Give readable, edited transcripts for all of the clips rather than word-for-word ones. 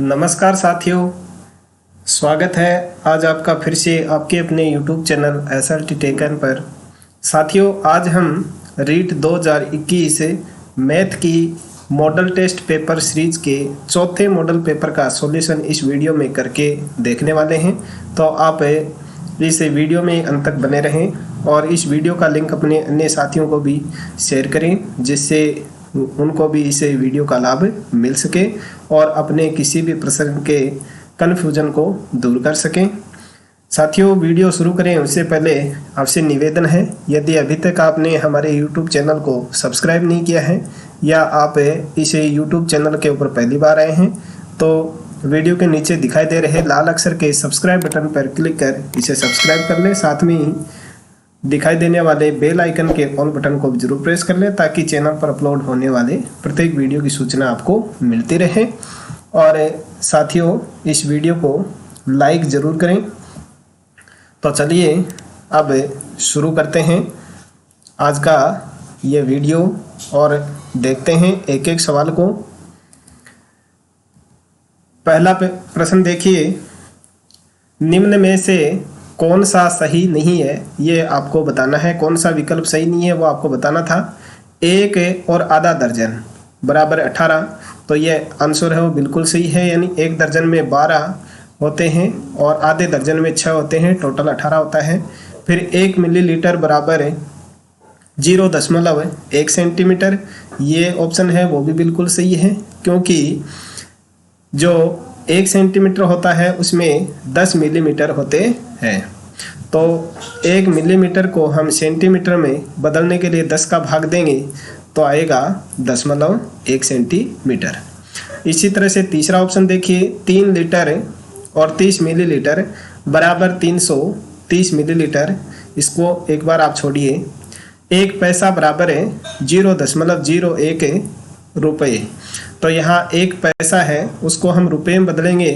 नमस्कार साथियों, स्वागत है आज आपका फिर से आपके अपने YouTube चैनल SLT टेकन पर। साथियों, आज हम रीट 2021 मैथ की मॉडल टेस्ट पेपर सीरीज के चौथे मॉडल पेपर का सॉल्यूशन इस वीडियो में करके देखने वाले हैं। तो आप इस वीडियो में अंत तक बने रहें और इस वीडियो का लिंक अपने अन्य साथियों को भी शेयर करें, जिससे उनको भी इस वीडियो का लाभ मिल सके और अपने किसी भी प्रश्न के कन्फ्यूजन को दूर कर सकें। साथियों, वीडियो शुरू करें उससे पहले आपसे निवेदन है, यदि अभी तक आपने हमारे YouTube चैनल को सब्सक्राइब नहीं किया है या आप इस YouTube चैनल के ऊपर पहली बार आए हैं तो वीडियो के नीचे दिखाई दे रहे लाल अक्षर के सब्सक्राइब बटन पर क्लिक कर इसे सब्सक्राइब कर लें। साथ में ही दिखाई देने वाले बेल आइकन के ऑल बटन को जरूर प्रेस कर लें ताकि चैनल पर अपलोड होने वाले प्रत्येक वीडियो की सूचना आपको मिलती रहे। और साथियों, इस वीडियो को लाइक ज़रूर करें। तो चलिए अब शुरू करते हैं आज का ये वीडियो और देखते हैं एक एक सवाल को। पहला प्रश्न देखिए, निम्न में से कौन सा सही नहीं है ये आपको बताना है। कौन सा विकल्प सही नहीं है वो आपको बताना था। 1 और आधा दर्जन बराबर 18, तो ये आंसर है वो बिल्कुल सही है। यानी 1 दर्जन में 12 होते हैं और आधे दर्जन में 6 होते हैं, टोटल 18 होता है। फिर 1 मिलीलीटर बराबर 0.1 सेंटीमीटर, ये ऑप्शन है वो भी बिल्कुल सही है, क्योंकि जो 1 सेंटीमीटर होता है उसमें 10 मिलीमीटर होते हैं। तो 1 मिलीमीटर को हम सेंटीमीटर में बदलने के लिए 10 का भाग देंगे तो आएगा 0.1 सेंटीमीटर। इसी तरह से तीसरा ऑप्शन देखिए, 3 लीटर और 30 मिलीलीटर बराबर 330 मिलीलीटर। इसको एक बार आप छोड़िए। 1 पैसा बराबर है 0.01 रुपये। तो यहाँ 1 पैसा है उसको हम रुपये में बदलेंगे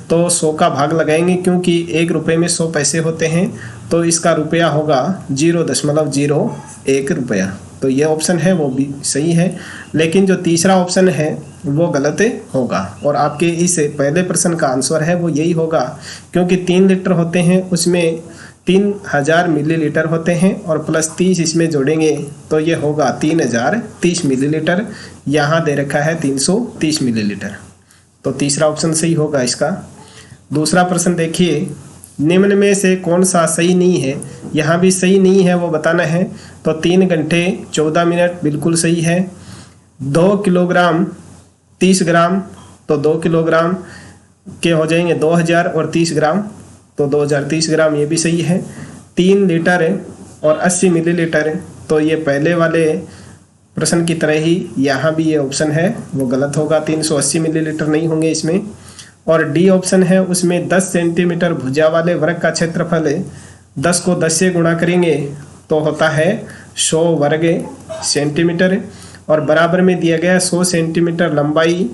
तो 100 का भाग लगाएंगे, क्योंकि 1 रुपये में 100 पैसे होते हैं, तो इसका रुपया होगा 0.01 रुपया। तो ये ऑप्शन है वो भी सही है, लेकिन जो तीसरा ऑप्शन है वो गलत होगा और आपके इस पहले प्रश्न का आंसर है वो यही होगा, क्योंकि 3 लीटर होते हैं उसमें 3000 मिलीलीटर होते हैं और प्लस 30 इसमें जोड़ेंगे तो ये होगा 3030 मिलीलीटर। यहाँ दे रखा है 330 मिलीलीटर, तो तीसरा ऑप्शन सही होगा इसका। दूसरा प्रश्न देखिए, निम्न में से कौन सा सही नहीं है। यहाँ भी सही नहीं है वो बताना है। तो 3 घंटे 14 मिनट बिल्कुल सही है। 2 किलोग्राम 30 ग्राम, तो 2 किलोग्राम के हो जाएंगे 2000 और 30 ग्राम तो 2030 ग्राम, ये भी सही है। 3 लीटर और 80 मिलीलीटर, तो ये पहले वाले प्रश्न की तरह ही यहाँ भी ये ऑप्शन है वो गलत होगा, 380 मिलीलीटर नहीं होंगे इसमें। और डी ऑप्शन है उसमें 10 सेंटीमीटर भुजा वाले वर्ग का क्षेत्रफल 10 को 10 से गुणा करेंगे तो होता है 100 वर्ग सेंटीमीटर, और बराबर में दिया गया 100 सेंटीमीटर लंबाई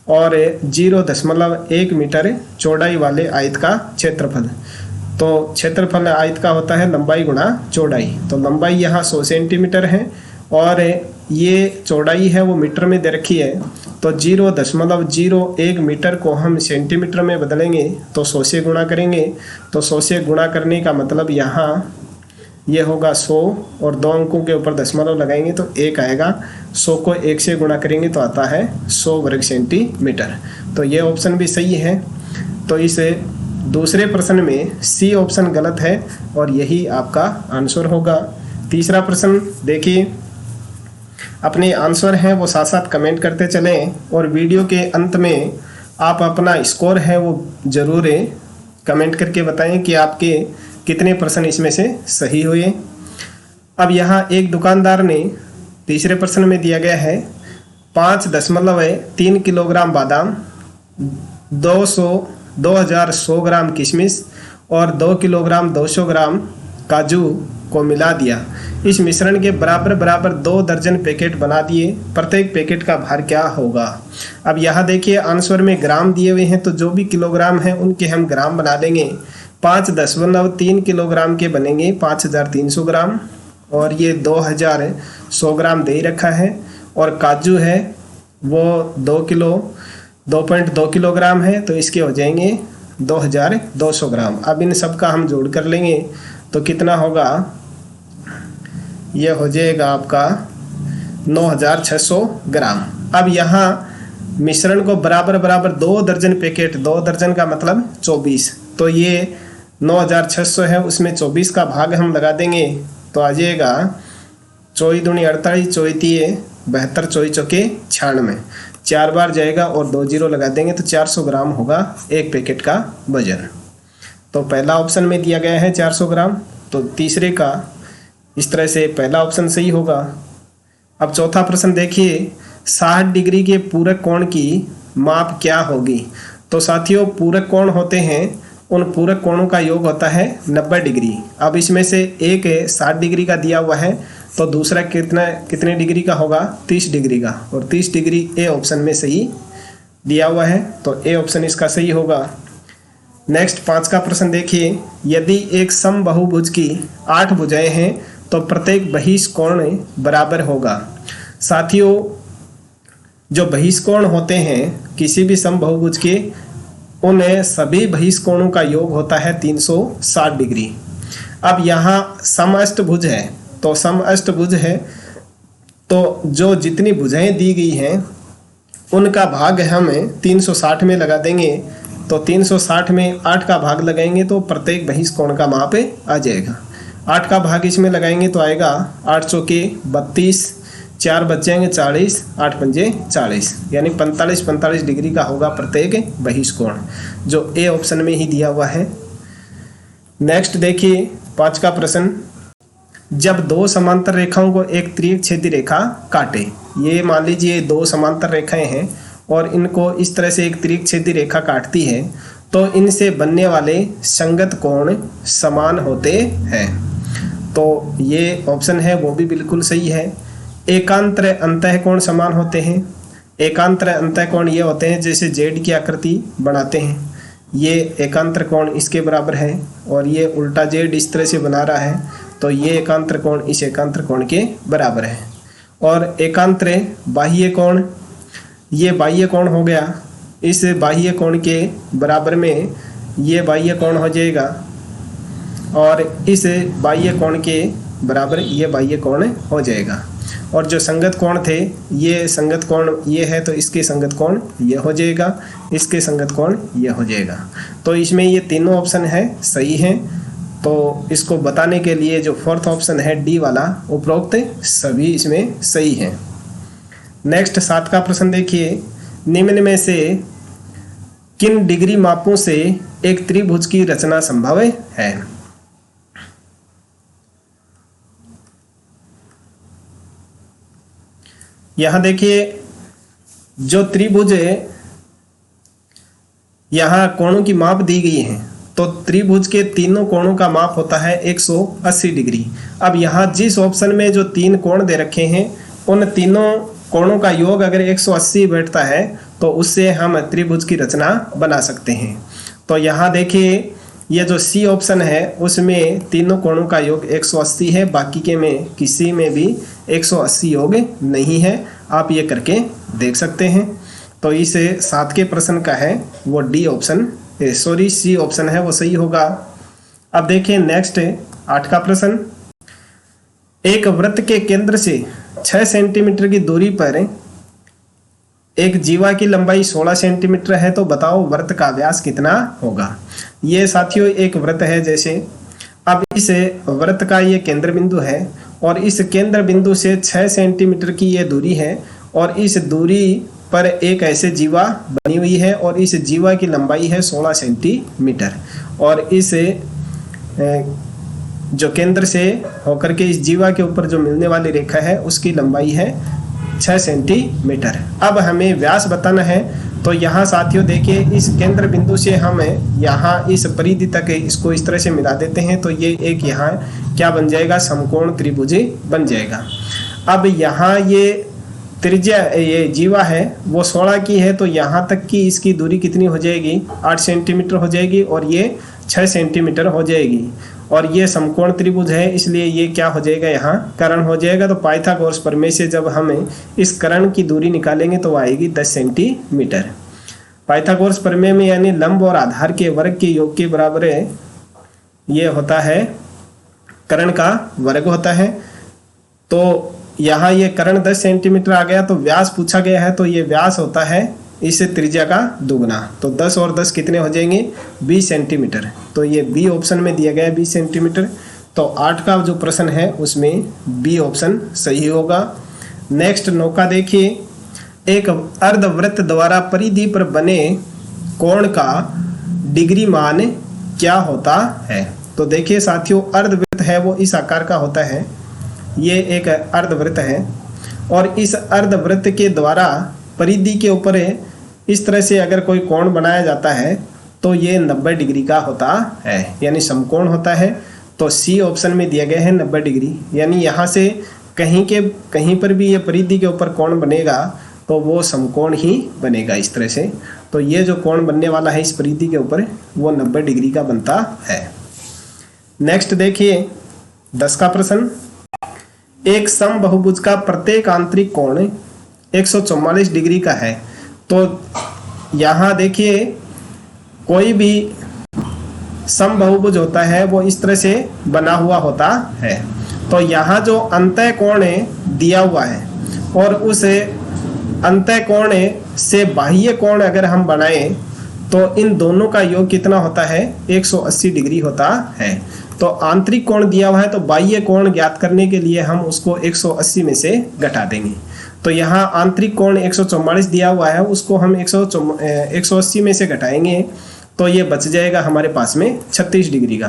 और 0.1 मीटर चौड़ाई वाले आयत का क्षेत्रफल। तो क्षेत्रफल आयत का होता है लंबाई गुणा चौड़ाई, तो लंबाई यहाँ 100 सेंटीमीटर है और ये चौड़ाई है वो मीटर में दे रखी है। तो 0.01 मीटर को हम सेंटीमीटर में बदलेंगे तो 100 से गुणा करेंगे, तो 100 से गुणा करने का मतलब यहाँ ये होगा 100 और 2 अंकों के ऊपर दशमलव लगाएंगे तो 1 आएगा। 100 को 1 से गुणा करेंगे तो आता है 100 वर्ग सेंटीमीटर, तो ये ऑप्शन भी सही है। तो इस दूसरे प्रश्न में सी ऑप्शन गलत है और यही आपका आंसर होगा। तीसरा प्रश्न देखिए, अपने आंसर हैं वो साथ साथ कमेंट करते चलें और वीडियो के अंत में आप अपना स्कोर है वो ज़रूर कमेंट करके बताएं कि आपके कितने प्रश्न इसमें से सही हुए। अब यहाँ एक दुकानदार ने तीसरे प्रश्न में दिया गया है 5.3 किलोग्राम बादाम, 2100 ग्राम किशमिश और 2 किलोग्राम 200 ग्राम काजू को मिला दिया। इस मिश्रण के बराबर बराबर 2 दर्जन पैकेट बना दिए, प्रत्येक पैकेट का भार क्या होगा। अब यहाँ देखिए आंसर में ग्राम दिए हुए हैं, तो जो भी किलोग्राम है उनके हम ग्राम बना देंगे। 5.3 किलोग्राम के बनेंगे 5300 ग्राम और ये 2100 ग्राम दे ही रखा है। और काजू है वो 2 किलो 2.2 किलोग्राम है तो इसके हो जाएंगे 2200 ग्राम। अब इन सब का हम जोड़ कर लेंगे तो कितना होगा, ये हो जाएगा आपका 9600 ग्राम। अब यहाँ मिश्रण को बराबर बराबर 2 दर्जन पैकेट, 2 दर्जन का मतलब 24, तो ये 9600 है, उसमें 24 का भाग हम लगा देंगे तो आ जाएगा 24 दूनी 48, 24 तिये 72, 24 चौके 96, 4 बार जाएगा और 2 जीरो लगा देंगे तो 400 ग्राम होगा एक पैकेट का वजन। तो पहला ऑप्शन में दिया गया है 400 ग्राम, तो तीसरे का इस तरह से पहला ऑप्शन सही होगा। अब चौथा प्रश्न देखिए, 60 डिग्री के पूरक कोण की माप क्या होगी। तो साथियों पूरक कोण होते हैं, उन पूरक कोणों का योग होता है 90 डिग्री। अब इसमें से एक 60 डिग्री का दिया हुआ है तो दूसरा कितने डिग्री का होगा, 30 डिग्री का, और 30 डिग्री ए ऑप्शन में सही दिया हुआ है तो ए ऑप्शन इसका सही होगा। नेक्स्ट 5 का प्रश्न देखिए, यदि एक समबाहुभुज की 8 भुजाएं हैं तो प्रत्येक बहिष्कोण बराबर होगा। साथियों जो बहिष्कोण होते हैं किसी भी समबाहुभुज के, उन सभी बहिष्कोणों का योग होता है 360 डिग्री। अब यहाँ समअष्टभुज है, तो समअष्टभुज है तो जो जितनी भुजाएं दी गई हैं उनका भाग हमें 360 में लगा देंगे, तो 360 में 8 का भाग लगाएंगे तो प्रत्येक बहिष्कोण का माप आ जाएगा। 8 का भाग इसमें लगाएंगे तो आएगा 8 चौके 32, 4 बच जाएंगे 40, 8 पंजे 40, यानी 45 डिग्री का होगा प्रत्येक बहिष्कोण, जो ए ऑप्शन में ही दिया हुआ है। नेक्स्ट देखिए 5 का प्रश्न, जब 2 समांतर रेखाओं को एक त्रिक छेदी रेखा काटे, ये मान लीजिए 2 समांतर रेखाएं हैं और इनको इस तरह से एक त्रिक छेदी रेखा काटती है तो इनसे बनने वाले संगत कोण समान होते हैं। तो ये ऑप्शन है वो भी बिल्कुल सही है। एकांतर अंतःकोण समान होते हैं। एकांतर अंतःकोण ये होते हैं जैसे जेड की आकृति बनाते हैं, ये एकांतर कोण इसके बराबर है और ये उल्टा जेड इस तरह से बना रहा है तो ये एकांतर कोण इस एकांतर कोण के बराबर है। और एकांतर बाह्य कोण, ये बाह्य कोण हो गया, इस बाह्य कोण के बराबर में ये बाह्य कोण हो जाएगा और इस बाह्य कोण के बराबर ये बाह्य कोण हो जाएगा। और जो संगत कोण थे, ये संगत कोण ये है तो इसके संगत कोण ये हो जाएगा, इसके संगत कोण ये हो जाएगा। तो इसमें ये तीनों ऑप्शन है सही हैं। तो इसको बताने के लिए जो 4th ऑप्शन है डी वाला, उपरोक्त सभी इसमें सही हैं। नेक्स्ट 7 का प्रश्न देखिए, निम्न में से किन डिग्री मापों से एक त्रिभुज की रचना संभव है। यहां देखिए जो त्रिभुज यहां कोणों की माप दी गई है तो त्रिभुज के तीनों कोणों का माप होता है 180 डिग्री। अब यहाँ जिस ऑप्शन में जो 3 कोण दे रखे हैं उन तीनों कोणों का योग अगर 180 बैठता है तो उससे हम त्रिभुज की रचना बना सकते हैं। तो यहाँ देखिए ये जो सी ऑप्शन है उसमें तीनों कोणों का योग 180 है, बाकी के में किसी में भी 180 योग नहीं है। आप ये करके देख सकते हैं। तो इस 7 के प्रश्न का है वो D option, sorry C option है वो सही होगा। अब देखिए नेक्स्ट 8 का प्रश्न, एक वृत्त के केंद्र से 6 सेंटीमीटर की दूरी पर एक जीवा की लंबाई 16 सेंटीमीटर है तो बताओ वृत्त का व्यास कितना होगा। ये साथियों एक वृत्त है जैसे, अब इस वृत्त का ये केंद्र बिंदु है और इस केंद्र बिंदु से 6 सेंटीमीटर की ये दूरी है और इस दूरी पर एक ऐसे जीवा बनी हुई है और इस जीवा की लंबाई है 16 सेंटीमीटर और इस जो केंद्र से होकर के इस जीवा के ऊपर जो मिलने वाली रेखा है उसकी लंबाई है 6 सेंटीमीटर। अब हमें व्यास बताना है तो यहाँ साथियों देखिए इस केंद्र बिंदु से हम यहाँ इस परिधि तक इसको इस तरह से मिला देते हैं तो ये एक यहाँ क्या बन जाएगा, समकोण त्रिभुज बन जाएगा। अब यहाँ ये त्रिज्या ये जीवा है वो 16 की है तो यहाँ तक की इसकी दूरी कितनी हो जाएगी, 8 सेंटीमीटर हो जाएगी और ये 6 सेंटीमीटर हो जाएगी और ये समकोण त्रिभुज है इसलिए ये क्या हो जाएगा, यहाँ कर्ण हो जाएगा। तो पाइथागोरस प्रमेय से जब हम इस कर्ण की दूरी निकालेंगे तो आएगी 10 सेंटीमीटर। पाइथागोरस प्रमेय में यानी लंब और आधार के वर्ग के योग के बराबर है, ये होता है कर्ण का वर्ग होता है। तो यहाँ ये कर्ण 10 सेंटीमीटर आ गया, तो व्यास पूछा गया है, तो ये व्यास होता है इस त्रिज्या का दुगना। तो 10 और 10 कितने हो जाएंगे? 20 सेंटीमीटर। तो ये बी ऑप्शन में दिया गया है 20 सेंटीमीटर। तो 8 का जो प्रश्न है उसमें बी ऑप्शन सही होगा। नेक्स्ट 9 का देखिए, एक अर्धवृत्त द्वारा परिधि पर बने कोण का डिग्री मान क्या होता है? तो देखिए साथियों, अर्धवृत्त है वो इस आकार का होता है, ये एक अर्धवृत्त है, और इस अर्धवृत्त के द्वारा परिधि के ऊपर इस तरह से अगर कोई कोण बनाया जाता है तो ये 90 डिग्री का होता है, यानी समकोण होता है। तो सी ऑप्शन में दिया गया है 90 डिग्री, यानी यहाँ से कहीं पर भी ये परिधि के ऊपर कोण बनेगा तो वो समकोण ही बनेगा इस तरह से। तो ये जो कोण बनने वाला है इस परिधि के ऊपर वो 90 डिग्री का बनता है। नेक्स्ट देखिए 10 का प्रश्न, एक समबाहुभुज का प्रत्येक आंतरिक कोण 144 डिग्री का है। तो यहाँ देखिए कोई भी समबाहुभुज होता है वो इस तरह से बना हुआ होता है। तो यहाँ जो अंतः कोण दिया हुआ है और उस अंतः कोण से बाह्य कोण अगर हम बनाएं तो इन दोनों का योग कितना होता है? 180 डिग्री होता है। तो आंतरिक कोण दिया हुआ है, तो बाह्य कोण ज्ञात करने के लिए हम उसको 180 में से घटा देंगे। तो यहाँ आंतरिक कोण 144 दिया हुआ है, उसको हम 180 में से घटाएंगे तो ये बच जाएगा हमारे पास में 36 डिग्री का।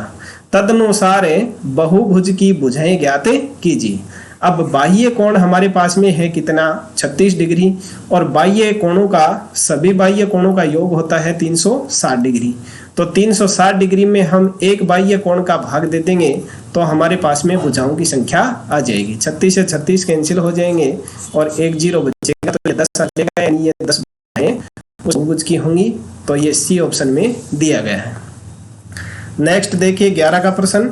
तदनुसार बहुभुज की भुजाएं ज्ञात कीजिए। अब बाह्य कोण हमारे पास में है कितना? 36 डिग्री, और बाह्य कोणों का सभी बाह्य कोणों का योग होता है 360 डिग्री। तो 360 डिग्री में हम एक बाह्य कोण का भाग दे देंगे तो हमारे पास में भुजाओं की संख्या आ जाएगी। 36 से 36 कैंसिल हो जाएंगे और एक 0 बचेगा, तो ये 10 आ जाएगा, यानी ये 10 भुजाएं उस बहुभुज की होंगी। तो ये सी ऑप्शन में दिया गया है। नेक्स्ट देखिए 11 का प्रश्न,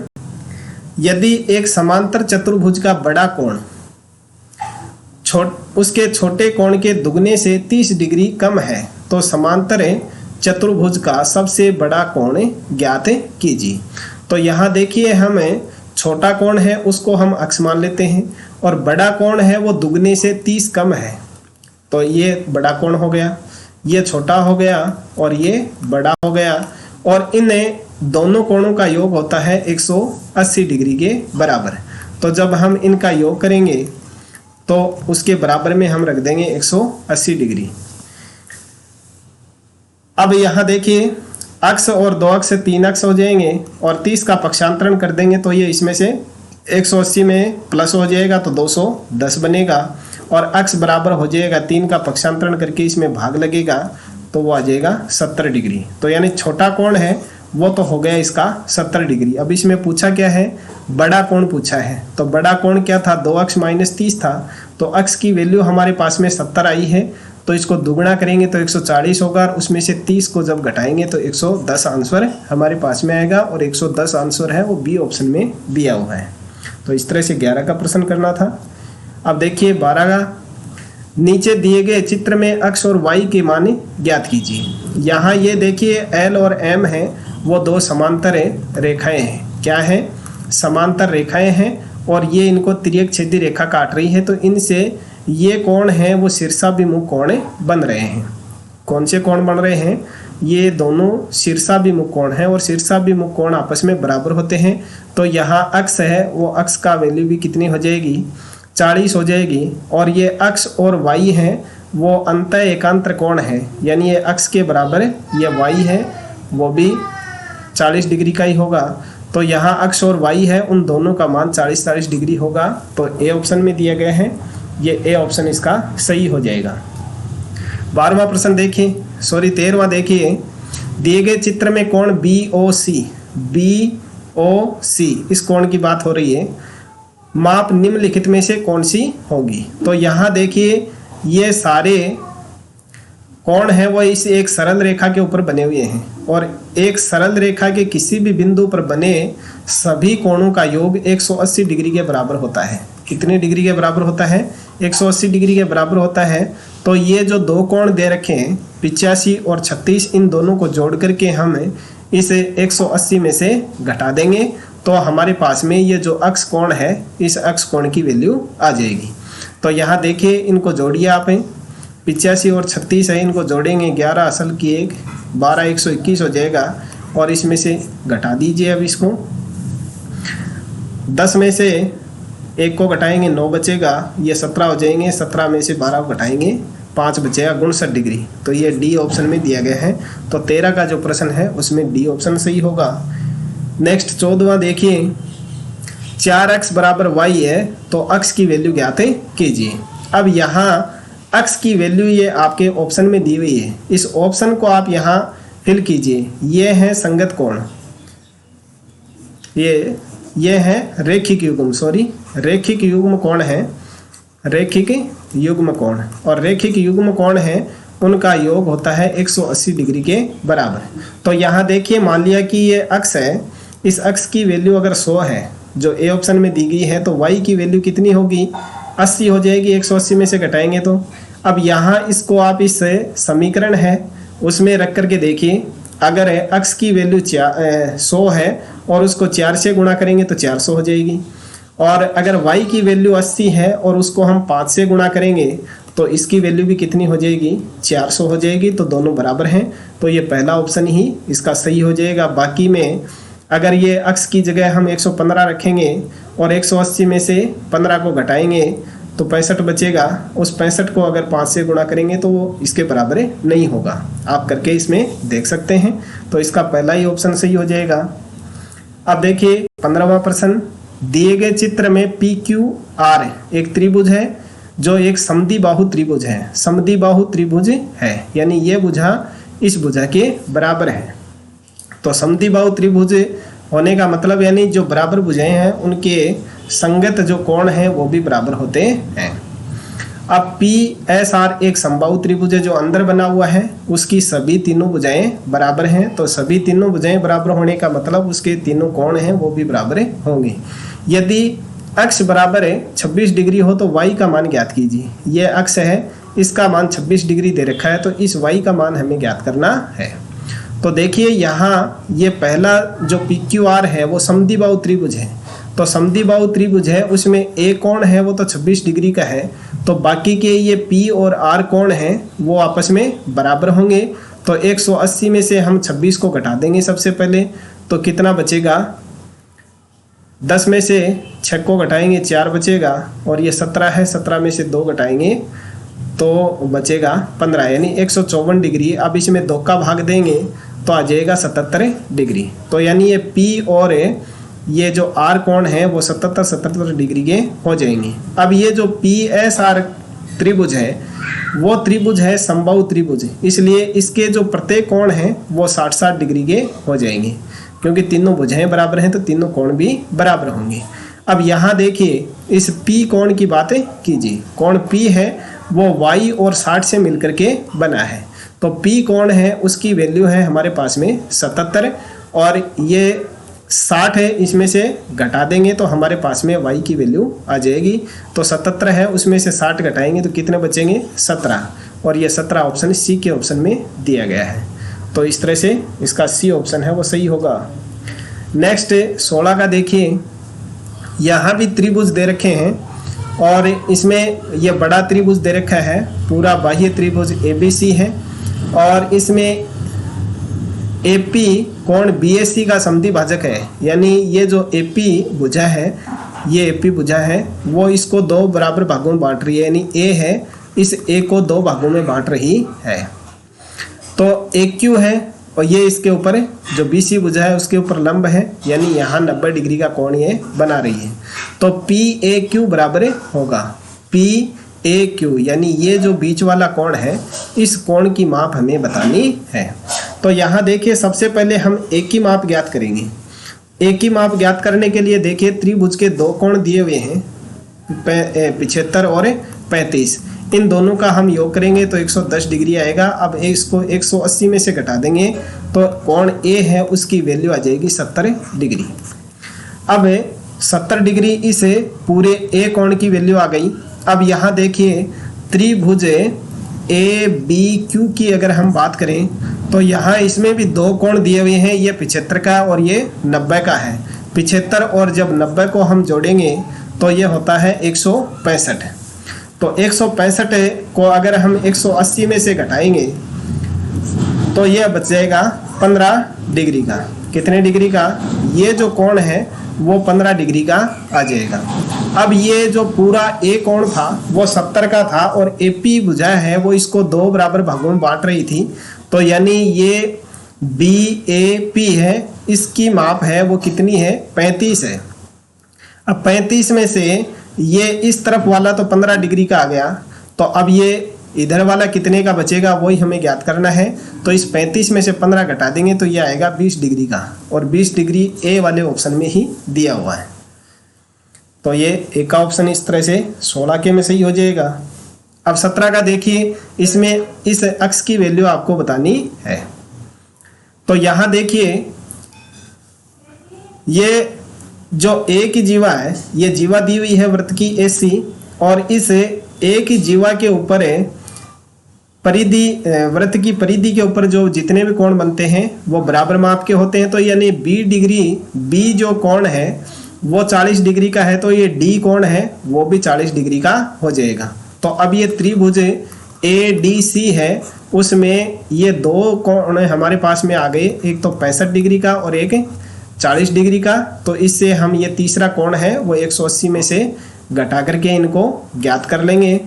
यदि एक समांतर चतुर्भुज का बड़ा कोण उसके छोटे कोण के दुगने से 30 डिग्री कम है तो समांतर चतुर्भुज का सबसे बड़ा कोण ज्ञात कीजिए। तो यहाँ देखिए हमें छोटा कोण है उसको हम अक्ष मान लेते हैं, और बड़ा कोण है वो दुगने से 30 कम है। तो ये बड़ा कोण हो गया, ये छोटा हो गया और ये बड़ा हो गया, और इन दोनों कोणों का योग होता है 180 डिग्री के बराबर। तो जब हम इनका योग करेंगे तो उसके बराबर में हम रख देंगे 180 डिग्री। अब यहाँ देखिए अक्ष और 2 अक्ष 3 अक्ष हो जाएंगे, और 30 का पक्षांतरण कर देंगे तो ये इसमें से 180 में प्लस हो जाएगा तो 210 बनेगा, और अक्ष बराबर हो जाएगा 3 का पक्षांतरण करके इसमें भाग लगेगा तो वो आ जाएगा 70 डिग्री। तो यानी छोटा कोण है वो तो हो गया इसका 70 डिग्री। अब इसमें पूछा क्या है? बड़ा कोण पूछा है। तो बड़ा कोण क्या था? 2 अक्ष माइनस 30 था, तो अक्ष की वैल्यू हमारे पास में 70 आई है, तो इसको दुगना करेंगे तो 140 होगा, और उसमें से 30 को जब घटाएंगे तो 110 आंसर हमारे पास में आएगा, और 110 आंसर है वो बी ऑप्शन में दिया हुआ है। तो इस तरह से 11 का प्रश्न करना था। अब देखिए 12 का, नीचे दिए गए चित्र में अक्ष और वाई के मान ज्ञात कीजिए। यहाँ ये देखिए एल और एम है वो 2 समांतर रेखाएं हैं। क्या है? समांतर रेखाएं हैं, और ये इनको तिर्यक छेदी रेखा काट रही है, तो इनसे ये कोण है वो शीर्षाभिमुख कोण बन रहे हैं। कौन से कोण बन रहे हैं? ये दोनों शीर्षाभिमुख कोण है, और शीर्षाभिमुख कोण आपस में बराबर होते हैं। तो यहाँ अक्ष है वो अक्ष का वैल्यू भी कितनी हो जाएगी? 40 हो जाएगी, और ये अक्ष और वाई है वो अंतः एकांतर कोण है, यानी ये अक्ष के बराबर ये वाई है वो भी 40 डिग्री का ही होगा। तो यहाँ अक्ष और वाई है, उन दोनों का मान 40-40 डिग्री होगा। तो ए ऑप्शन में दिया गया है, ये ए ऑप्शन इसका सही हो जाएगा। 12वां प्रश्न देखिए, 13वां देखिए, दिए गए चित्र में कोण BOC इस कोण की बात हो रही है, माप निम्नलिखित में से कौन सी होगी? तो यहाँ देखिए ये सारे कोण है वो इस एक सरल रेखा के ऊपर बने हुए हैं, और एक सरल रेखा के किसी भी बिंदु पर बने सभी कोणों का योग 180 डिग्री के बराबर होता है। कितने डिग्री के बराबर होता है, 180 डिग्री के बराबर होता है। तो ये जो दो कोण दे रखे हैं 85 और 36, इन दोनों को जोड़ करके हम इसे 180 में से घटा देंगे तो हमारे पास में ये जो अक्ष कोण है इस अक्ष कोण की वैल्यू आ जाएगी। तो यहाँ देखिए इनको जोड़िए आप, 85 और 36 है, इनको जोड़ेंगे 11 असल की 1 12 121 हो जाएगा और इसमें से घटा दीजिए। अब इसको 10 में से 1 को घटाएंगे 9 बचेगा, ये 17 हो जाएंगे, 17 में से 12 को घटाएंगे 5 बचेगा 59 डिग्री। तो ये डी ऑप्शन में दिया गया है। तो 13 का जो प्रश्न है उसमें डी ऑप्शन सही होगा। नेक्स्ट 14वां देखिए, 4x बराबर y है तो अक्ष की वैल्यू ज्ञात कीजिए। अब यहाँ अक्ष की वैल्यू ये आपके ऑप्शन में दी हुई है, इस ऑप्शन को आप यहाँ फिल कीजिए। ये है संगत कोण, ये है रैखिक युग्म, रैखिक युग्म कोण है, रैखिक युग्म कोण, और रैखिक युग्म कोण है उनका योग होता है 180 डिग्री के बराबर। तो यहाँ देखिए मान लिया कि ये अक्ष है, इस अक्ष की वैल्यू अगर 100 है जो ए ऑप्शन में दी गई है, तो y की वैल्यू कितनी होगी, 80 हो जाएगी, 180 में से घटाएंगे तो। अब यहाँ इसको आप इस समीकरण है उसमें रख करके देखिए, अगर अक्ष की वैल्यू 100 है और उसको 4 से गुणा करेंगे तो 400 हो जाएगी, और अगर y की वैल्यू 80 है और उसको हम 5 से गुणा करेंगे तो इसकी वैल्यू भी कितनी हो जाएगी, 400 हो जाएगी। तो दोनों बराबर हैं, तो ये पहला ऑप्शन ही इसका सही हो जाएगा। बाकी में अगर ये अक्ष की जगह हम 115 रखेंगे और 180 में से 15 को घटाएंगे तो 65 बचेगा, उस 65 को अगर 5 से गुणा करेंगे तो वो इसके बराबर नहीं होगा। आप करके इसमें देख सकते हैं, तो इसका पहला ही ऑप्शन सही हो जाएगा। अब देखिए 15वां प्रश्न, दिए गए चित्र में PQR एक त्रिभुज है जो एक समद्विबाहु त्रिभुज है, समद्विबाहु त्रिभुज है यानी ये भुजा इस भुजा के बराबर है। तो समद्विबाहु त्रिभुज होने का मतलब यानी जो बराबर भुजाएं हैं उनके संगत जो कोण हैं वो भी बराबर होते हैं। अब PSR एक समबाहु त्रिभुज है जो अंदर बना हुआ है, उसकी सभी तीनों भुजाएं बराबर हैं। तो सभी तीनों भुजाएं बराबर होने का मतलब उसके तीनों कोण हैं वो भी बराबर होंगे। यदि अक्ष बराबर है 26 डिग्री हो तो y का मान ज्ञात कीजिए। ये अक्ष है, इसका मान 26 डिग्री दे रखा है, तो इस y का मान हमें ज्ञात करना है। तो देखिए यहाँ ये पहला जो PQR है वो समद्विबाहु त्रिभुज है, तो समद्विबाहु त्रिभुज है उसमें A कोण है वो तो 26 डिग्री का है, तो बाकी के ये P और R कोण हैं वो आपस में बराबर होंगे। तो 180 में से हम 26 को घटा देंगे सबसे पहले, तो कितना बचेगा, 10 में से 6 को घटाएंगे 4 बचेगा, और ये 17 है, 17 में से 2 घटाएंगे तो बचेगा 15 यानी 154 डिग्री। अब इसमें 2 का भाग देंगे तो आ जाएगा 77 डिग्री। तो यानी ये P और ये जो R कोण है वो 77 डिग्री के हो जाएंगे। अब ये जो PSR त्रिभुज है वो त्रिभुज है समबाहु त्रिभुज, इसलिए इसके जो प्रत्येक कोण हैं वो 60 डिग्री के हो जाएंगे, क्योंकि तीनों भुजाएं बराबर हैं तो तीनों कोण भी बराबर होंगे। अब यहाँ देखिए इस P कोण की बातें कीजिए, कोण P है वो y और 60 से मिलकर के बना है, तो P कोण है उसकी वैल्यू है हमारे पास में 77 और ये 60 है, इसमें से घटा देंगे तो हमारे पास में y की वैल्यू आ जाएगी। तो 77 है उसमें से 60 घटाएंगे तो कितने बचेंगे, 17, और ये 17 ऑप्शन सी के ऑप्शन में दिया गया है। तो इस तरह से इसका सी ऑप्शन है वो सही होगा। नेक्स्ट 16 का देखिए, यहाँ भी त्रिभुज दे रखे हैं और इसमें यह बड़ा त्रिभुज दे रखा है, पूरा बाह्य त्रिभुज ABC है, और इसमें AP कोण BAC का समद्विभाजक है, यानी ये जो AP भुजा है, ये AP भुजा है वो इसको 2 बराबर भागों में बांट रही है, यानी A है इस A को 2 भागों में बांट रही है। तो AQ है और ये इसके ऊपर जो BC भुजा है उसके ऊपर लंब है, यानी यहाँ 90 डिग्री का कोण ये बना रही है। तो PAQ बराबर होगा PAQ, यानी ये जो बीच वाला कोण है इस कोण की माप हमें बतानी है। तो यहाँ देखिए सबसे पहले हम A की माप ज्ञात करेंगे। A की माप ज्ञात करने के लिए देखिए त्रिभुज के 2 कोण दिए हुए हैं 75 और 35, इन दोनों का हम योग करेंगे तो 110 डिग्री आएगा। अब इसको 180 में से घटा देंगे तो कोण A है उसकी वैल्यू आ जाएगी 70 डिग्री। अब 70 डिग्री इस पूरे ए कोण की वैल्यू आ गई। अब यहाँ देखिए त्रिभुज ए बी क्यू की अगर हम बात करें तो यहाँ इसमें भी दो कोण दिए हुए हैं, ये 75 का और ये 90 का है। 75 और जब 90 को हम जोड़ेंगे तो ये होता है 165। तो 165 को अगर हम 180 में से घटाएंगे तो ये बच जाएगा 15 डिग्री का। कितने डिग्री का? ये जो कोण है वो 15 डिग्री का आ जाएगा। अब ये जो पूरा ए कोण था वो 70 का था और एपी भुजा है वो इसको दो बराबर भागों में बांट रही थी, तो यानी ये बी ए पी है, इसकी माप है वो कितनी है? 35 है। अब 35 में से ये इस तरफ वाला तो 15 डिग्री का आ गया, तो अब ये इधर वाला कितने का बचेगा वही हमें ज्ञात करना है। तो इस 35 में से 15 घटा देंगे तो ये आएगा 20 डिग्री का, और 20 डिग्री ए वाले ऑप्शन में ही दिया हुआ है। तो ये ए का ऑप्शन इस तरह से 16 के में सही हो जाएगा। अब 17 का देखिए, इसमें इस अक्ष की वैल्यू आपको बतानी है। तो यहाँ देखिए ये जो ए की जीवा है, ये जीवा दी हुई है वृत्त की AC, और इस ए की जीवा के ऊपर परिधि, वृत्त की परिधि के ऊपर जो जितने भी कोण बनते हैं वो बराबर माप के होते हैं। तो यानी 20 डिग्री बी जो कोण है वो 40 डिग्री का है, तो ये डी कोण है वो भी 40 डिग्री का हो जाएगा। तो अब ये त्रिभुज ADC है, उसमें ये दो कोण हमारे पास में आ गए, एक तो 65 डिग्री का और एक 40 डिग्री का। तो इससे हम ये तीसरा कोण है वो 180 में से घटा करके इनको ज्ञात कर लेंगे।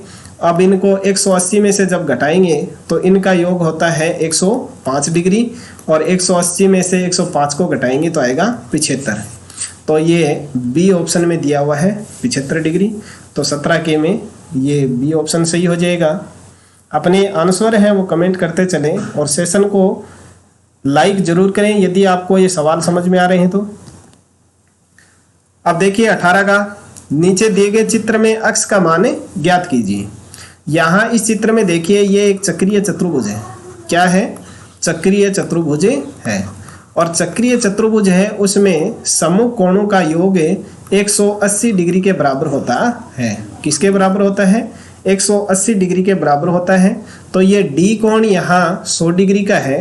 अब इनको 180 में से जब घटाएंगे तो इनका योग होता है 105 डिग्री, और 180 में से 105 को घटाएंगे तो आएगा 75। तो ये बी ऑप्शन में दिया हुआ है 75 डिग्री। तो 17 के में ये बी ऑप्शन सही हो जाएगा। अपने आंसर हैं वो कमेंट करते चलें और सेशन को लाइक जरूर करें यदि आपको ये सवाल समझ में आ रहे हैं तो। अब देखिए 18 का, नीचे दिए गए चित्र में अक्ष का मान ज्ञात कीजिए। यहाँ इस चित्र में देखिए ये एक चक्रीय चतुर्भुज है। क्या है? चक्रीय चतुर्भुज है, और चक्रीय चतुर्भुज है उसमें समूह कोणों का योग 180 डिग्री के बराबर होता है। किसके बराबर होता है? 180 डिग्री के बराबर होता है। तो ये डी कोण यहाँ 100 डिग्री का है,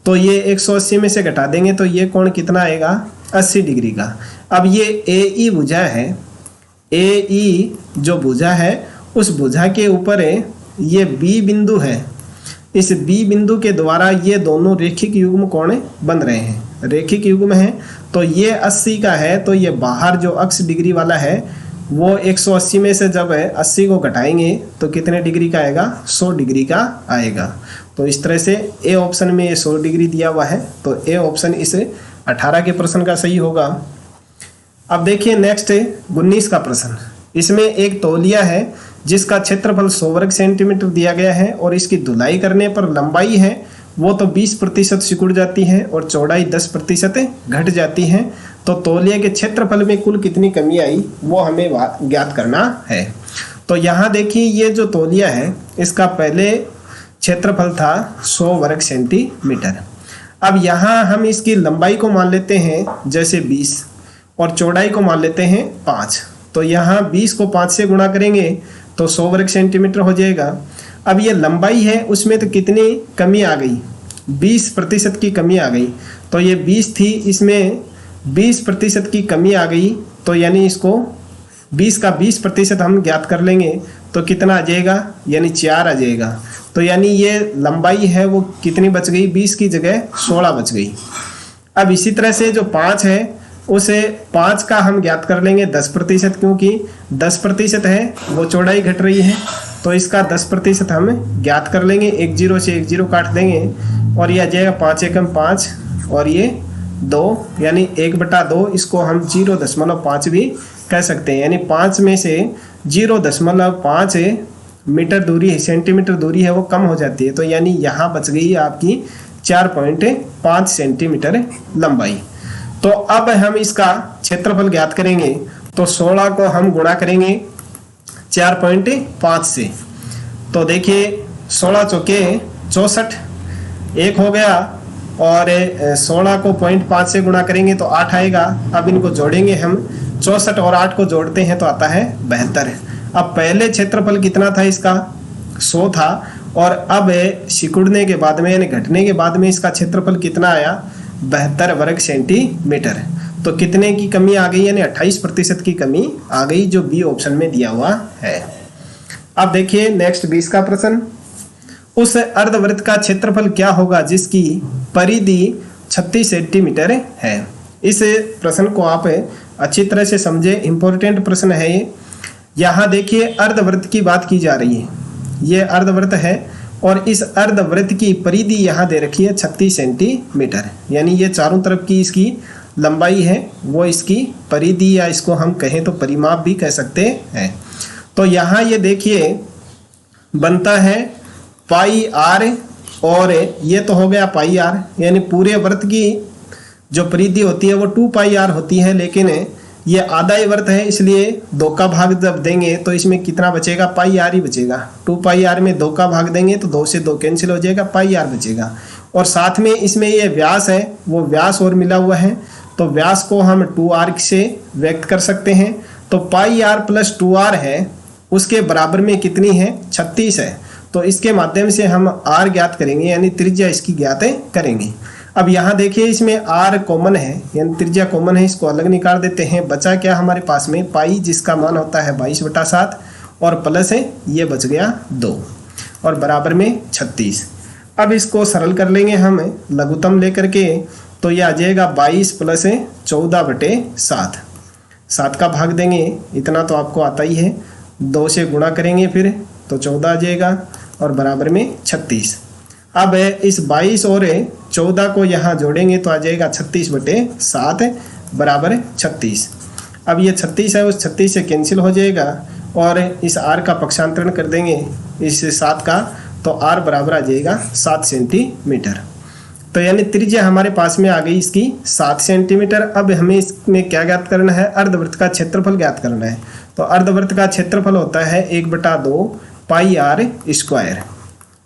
तो ये 180 में से घटा देंगे तो ये कोण कितना आएगा? 80 डिग्री का। अब ये AE भुजा है, AE जो भुजा है उस भुजा के ऊपर ये B बिंदु है, इस B बिंदु के द्वारा ये दोनों रेखिक युग्म कोण बन रहे हैं। रेखिक युग्म है तो ये 80 का है, तो ये बाहर जो अक्ष डिग्री वाला है वो 180 में से जब 80 को घटाएंगे तो कितने डिग्री का आएगा? 100 डिग्री का आएगा। तो इस तरह से ए ऑप्शन में ये 100 डिग्री दिया हुआ है, तो ए ऑप्शन इस 18 के प्रश्न का सही होगा। अब देखिए नेक्स्ट 19 का प्रश्न। इसमें एक तौलिया है जिसका क्षेत्रफल 100 वर्ग सेंटीमीटर दिया गया है, और इसकी धुलाई करने पर लंबाई है वो तो 20% सिकुड़ जाती है और चौड़ाई 10% घट जाती है। तो तौलिया के क्षेत्रफल में कुल कितनी कमी आई वो हमें ज्ञात करना है। तो यहाँ देखिए ये जो तौलिया है इसका पहले क्षेत्रफल था 100 वर्ग सेंटीमीटर। अब यहाँ हम इसकी लंबाई को मान लेते हैं जैसे 20 और चौड़ाई को मान लेते हैं 5। तो यहाँ 20 को 5 से गुणा करेंगे तो 100 वर्ग सेंटीमीटर हो जाएगा। अब ये लंबाई है उसमें तो कितनी कमी आ गई? 20% की कमी आ गई। तो ये 20 थी, इसमें 20% की कमी आ गई, तो यानी इसको 20 का 20% हम ज्ञात कर लेंगे तो कितना आ जाएगा? यानी 4 आ जाएगा। तो यानी ये लंबाई है वो कितनी बच गई? 20 की जगह 16 बच गई। अब इसी तरह से जो 5 है उसे 5 का हम ज्ञात कर लेंगे 10%, क्योंकि 10% है वो चौड़ाई घट रही है, तो इसका 10% हम ज्ञात कर लेंगे। 1 0 से 1 0 काट देंगे और ये आ जाएगा 5 एकम 5 और ये 2, यानी 1/2। इसको हम 0.5 भी कह सकते हैं, यानी 5 में से 0.5 मीटर दूरी है, सेंटीमीटर दूरी है वो कम हो जाती है। तो यानी यहाँ बच गई आपकी 4.5 सेंटीमीटर लंबाई। तो अब हम इसका क्षेत्रफल ज्ञात करेंगे, तो 16 को हम गुणा करेंगे 4.5 से। तो देखिए 16 चौके 64 एक हो गया, और 16 को 0.5 से गुणा करेंगे तो 8 आएगा। अब इनको जोड़ेंगे हम, 64 और 8 को जोड़ते हैं तो आता है 72। अब पहले क्षेत्रफल कितना था इसका, 100 था, और अब सिकुड़ने के बाद में यानी घटने के बाद में इसका क्षेत्रफल कितना आया, 72 वर्ग सेंटीमीटर। तो कितने की कमी आ गई, यानी 28% की कमी आ गई, जो बी ऑप्शन में दिया हुआ है। अब देखिए नेक्स्ट 20 का प्रश्न, उस अर्धवृत्त का क्षेत्रफल क्या होगा जिसकी परिधि 36 सेंटीमीटर है। इस प्रश्न को आप अच्छी तरह से समझे, इंपॉर्टेंट प्रश्न है ये। यहाँ देखिए अर्धवृत्त की बात की जा रही है, ये अर्धवृत्त है और इस अर्धवृत्त की परिधि यहाँ दे रखी है 36 सेंटीमीटर, यानी ये चारों तरफ की इसकी लंबाई है, वो इसकी परिधि या इसको हम कहें तो परिमाप भी कह सकते हैं। तो यहाँ ये देखिए बनता है पाई आर, और ये तो हो गया पाई आर, यानी पूरे वृत्त की जो परिधि होती है वो 2 पाई आर होती है, लेकिन ये आधा ही वृत्त है, इसलिए 2 का भाग जब देंगे तो इसमें कितना बचेगा, पाई आर ही बचेगा। 2 पाई आर में 2 का भाग देंगे तो 2 से 2 कैंसिल हो जाएगा, पाई आर बचेगा। और साथ में इसमें ये व्यास है, वो व्यास और मिला हुआ है, तो व्यास को हम 2r से व्यक्त कर सकते हैं। तो पाई आर प्लस 2r है, उसके बराबर में कितनी है, 36 है। तो इसके माध्यम से हम r ज्ञात करेंगे, यानी त्रिज्या इसकी ज्ञात करेंगे। अब यहाँ देखिए इसमें r कॉमन है, यानी त्रिज्या कॉमन है, इसको अलग निकाल देते हैं। बचा क्या हमारे पास में, पाई जिसका मान होता है 22/7 और प्लस है ये बच गया 2 और बराबर में 36। अब इसको सरल कर लेंगे हम लघुत्तम लेकर के, तो ये आ जाएगा 22 प्लस 14/7। 7 का भाग देंगे, इतना तो आपको आता ही है, 2 से गुणा करेंगे फिर तो 14 आ जाएगा और बराबर में 36। अब इस 22 और 14 को यहाँ जोड़ेंगे तो आ जाएगा 36/7 बराबर 36। अब ये 36 है, उस 36 से कैंसिल हो जाएगा और इस r का पक्षांतरण कर देंगे इस 7 का, तो r बराबर आ जाएगा 7 सेंटीमीटर। तो यानी त्रिज्या हमारे पास में आ गई इसकी 7 सेंटीमीटर। अब हमें इसमें क्या ज्ञात करना है, अर्धवृत्त का क्षेत्रफल ज्ञात करना है। तो अर्धवृत्त का क्षेत्रफल होता है 1/2 पाई आर स्क्वायर।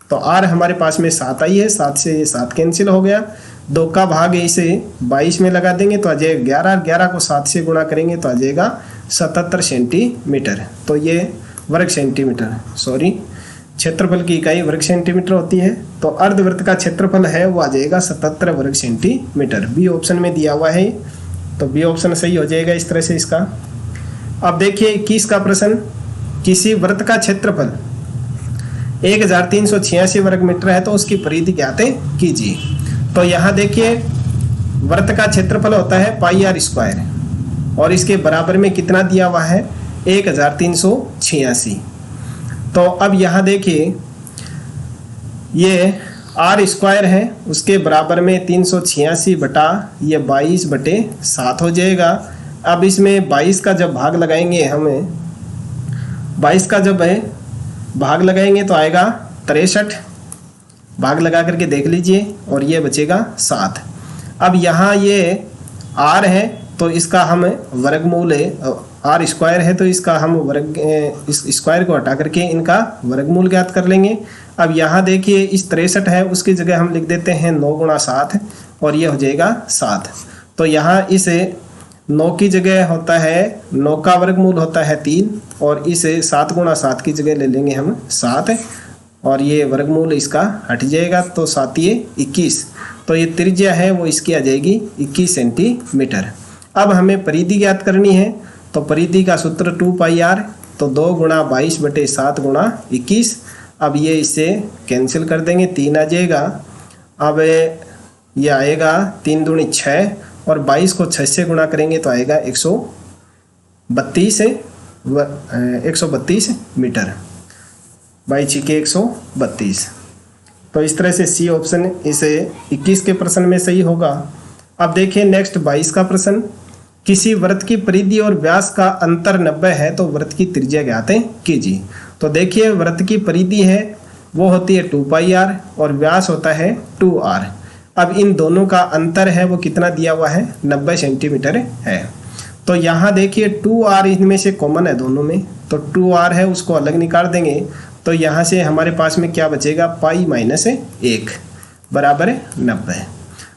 तो r हमारे पास में 7 आई है, 7 से ये 7 कैंसिल हो गया, 2 का भाग इसे 22 में लगा देंगे तो आ जाएगा 11, 11 को 7 से गुणा करेंगे तो आ जाएगा 77 सेंटीमीटर। तो ये वर्ग सेंटीमीटर, सॉरी क्षेत्रफल की इकाई वर्ग सेंटीमीटर होती है। तो अर्धवृत्त का क्षेत्रफल है वो आ जाएगा 77 वर्ग सेंटीमीटर। बी ऑप्शन में दिया हुआ है, तो बी ऑप्शन सही हो जाएगा इस तरह से इसका। अब देखिए 21 का प्रश्न, किसी वृत्त का क्षेत्रफल 1386 वर्ग मीटर है तो उसकी परिधि ज्ञात कीजिए। तो यहाँ देखिए वृत्त का क्षेत्रफल होता है पाई आर स्क्वायर और इसके बराबर में कितना दिया हुआ है, 1386। तो अब यहाँ देखिए ये आर स्क्वायर है, उसके बराबर में 386 बटा ये 22/7 हो जाएगा। अब इसमें 22 का जब भाग लगाएंगे, हमें 22 का जब भाग लगाएंगे तो आएगा 63, भाग लगा करके देख लीजिए, और ये बचेगा 7। अब यहाँ ये r है तो इसका हम वर्गमूल r स्क्वायर है तो इसका हम इस स्क्वायर को हटा करके इनका वर्गमूल ज्ञात कर लेंगे। अब यहाँ देखिए इस 63 है, उसकी जगह हम लिख देते हैं 9 × 7 और ये हो जाएगा 7। तो यहाँ इस 9 की जगह होता है 9 का वर्गमूल होता है 3 और इस 7 × 7 की जगह ले लेंगे हम 7 और ये वर्गमूल इसका हट जाएगा तो 7 ये 21। तो ये त्रिज्या है वो इसकी आ जाएगी 21 सेंटीमीटर। अब हमें परिधि ज्ञात करनी है, तो परिधि का सूत्र 2 पाई आर, तो 2 × 22/7 × 21। अब ये इससे कैंसिल कर देंगे, 3 आ जाएगा। अब ये आएगा 3 दूनी 6 और 22 को 6 से गुणा करेंगे तो आएगा 132 मीटर, 22 के 132। तो इस तरह से सी ऑप्शन इस 21 के प्रश्न में सही होगा। अब देखिए नेक्स्ट 22 का प्रश्न, किसी वृत्त की परिधि और व्यास का अंतर 90 है तो वृत्त की त्रिज्या ज्ञात कीजिए। तो देखिए वृत्त की परिधि है वो होती है 2 पाई आर और व्यास होता है 2r। अब इन दोनों का अंतर है वो कितना दिया हुआ है, 90 सेंटीमीटर है। तो यहाँ देखिए 2r इनमें से कॉमन है दोनों में, तो 2r है उसको अलग निकाल देंगे तो यहाँ से हमारे पास में क्या बचेगा, पाई माइनस 1 बराबर 90।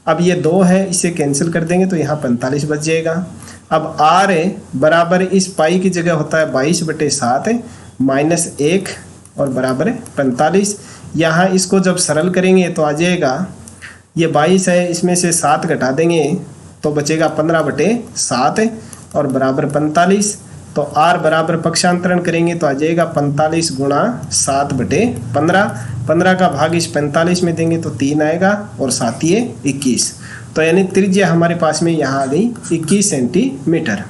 अब ये 2 है, इसे कैंसिल कर देंगे तो यहाँ 45 बच जाएगा। अब r बराबर इस पाई की जगह होता है 22/7 -1 और बराबर 45। यहाँ इसको जब सरल करेंगे तो आ जाएगा, ये 22 है, इसमें से 7 घटा देंगे तो बचेगा 15/7 और बराबर 45। तो r बराबर पक्षांतरण करेंगे तो आ जाएगा 45 × 7/15। 15 का भाग इस 45 में देंगे तो 3 आएगा और 7 ये 21। तो यानी त्रिज्या हमारे पास में यहाँ आ गई 21 सेंटीमीटर।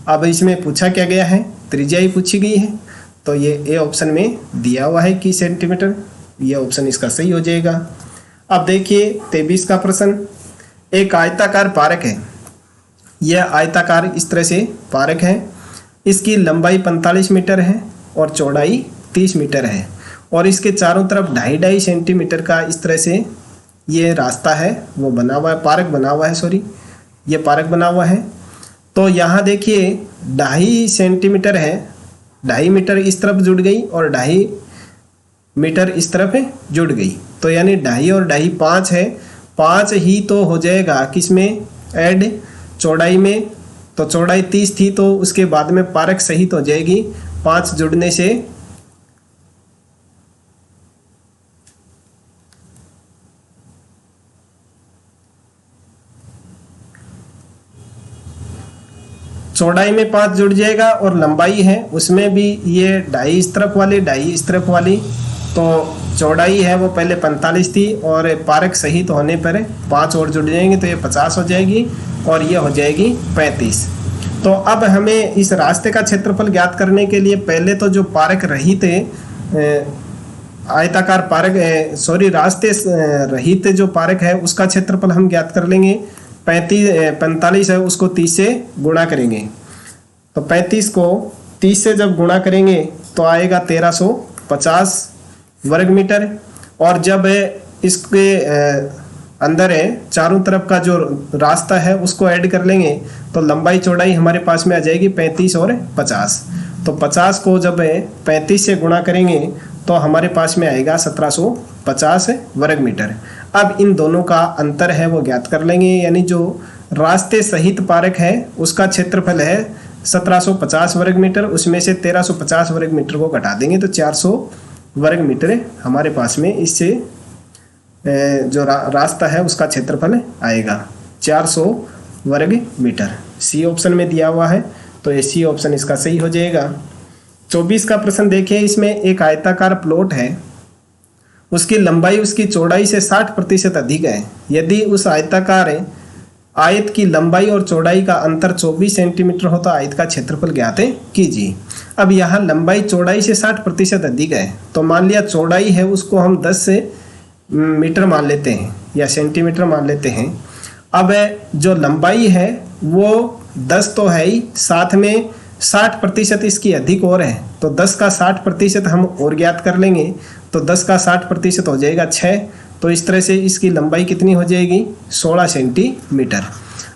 अब इसमें पूछा क्या गया है, त्रिज्या ही पूछी गई है, तो ये ए ऑप्शन में दिया हुआ है 21 सेंटीमीटर, ये ऑप्शन इसका सही हो जाएगा। अब देखिए 23 का प्रश्न, एक आयताकार पार्क है, यह आयताकार इस तरह से पार्क है, इसकी लंबाई 45 मीटर है और चौड़ाई 30 मीटर है और इसके चारों तरफ 2.5 सेंटीमीटर का इस तरह से ये रास्ता है, वो बना हुआ है, पार्क बना हुआ है, सॉरी ये पार्क बना हुआ है। तो यहाँ देखिए 2.5 सेंटीमीटर है, 2.5 मीटर इस तरफ जुड़ गई और 2.5 मीटर इस तरफ जुड़ गई, तो यानी 2.5 और 2.5 5 है, 5 ही तो हो जाएगा किसमें ऐड, चौड़ाई में। तो चौड़ाई 30 थी तो उसके बाद में पार्क सही तो हो जाएगी, 5 जुड़ने से चौड़ाई में 5 जुड़ जाएगा और लंबाई है उसमें भी ये 2.5 इस तरफ वाली 2.5 इस तरफ वाली, तो चौड़ाई है वो पहले 45 थी और पार्क सही तो होने पर 5 और जुड़ जाएंगे तो ये 50 हो जाएगी और ये हो जाएगी 35। तो अब हमें इस रास्ते का क्षेत्रफल ज्ञात करने के लिए पहले तो जो पार्क रहित आयताकार पार्क रास्ते रहित जो पार्क है उसका क्षेत्रफल हम ज्ञात कर लेंगे। 45 है उसको 30 से गुणा करेंगे, तो 35 को 30 से जब गुणा करेंगे तो आएगा 1350 वर्ग मीटर। और जब इसके अंदर है चारों तरफ का जो रास्ता है उसको ऐड कर लेंगे तो लंबाई चौड़ाई हमारे पास में आ जाएगी 35 और 50। तो 50 को जब 35 से गुणा करेंगे तो हमारे पास में आएगा 1750 वर्ग मीटर। अब इन दोनों का अंतर है वो ज्ञात कर लेंगे, यानी जो रास्ते सहित पार्क है उसका क्षेत्रफल है 1750 वर्ग मीटर, उसमें से 1350 वर्ग मीटर को घटा देंगे तो 400 वर्ग मीटर हमारे पास में इससे जो रास्ता है उसका क्षेत्रफल आएगा 400 वर्ग मीटर। सी ऑप्शन में दिया हुआ है तो ये सी ऑप्शन इसका सही हो जाएगा। 24 का प्रश्न देखिए, इसमें एक आयताकार प्लॉट है, उसकी लंबाई उसकी चौड़ाई से 60% अधिक है। यदि उस आयताकार आयत की लंबाई और चौड़ाई का अंतर 24 सेंटीमीटर हो तो आयत का क्षेत्रफल ज्ञात कीजिए। अब यहाँ लंबाई चौड़ाई से 60% अधिक है, तो मान लिया चौड़ाई है उसको हम 10 मीटर मान लेते हैं या सेंटीमीटर मान लेते हैं। अब जो लंबाई है वो 10 तो है ही, साथ में 60% इसकी अधिक और है, तो 10 का 60% हम और ज्ञात कर लेंगे तो 10 का 60% हो जाएगा 6। तो इस तरह से इसकी लंबाई कितनी हो जाएगी 16 सेंटीमीटर।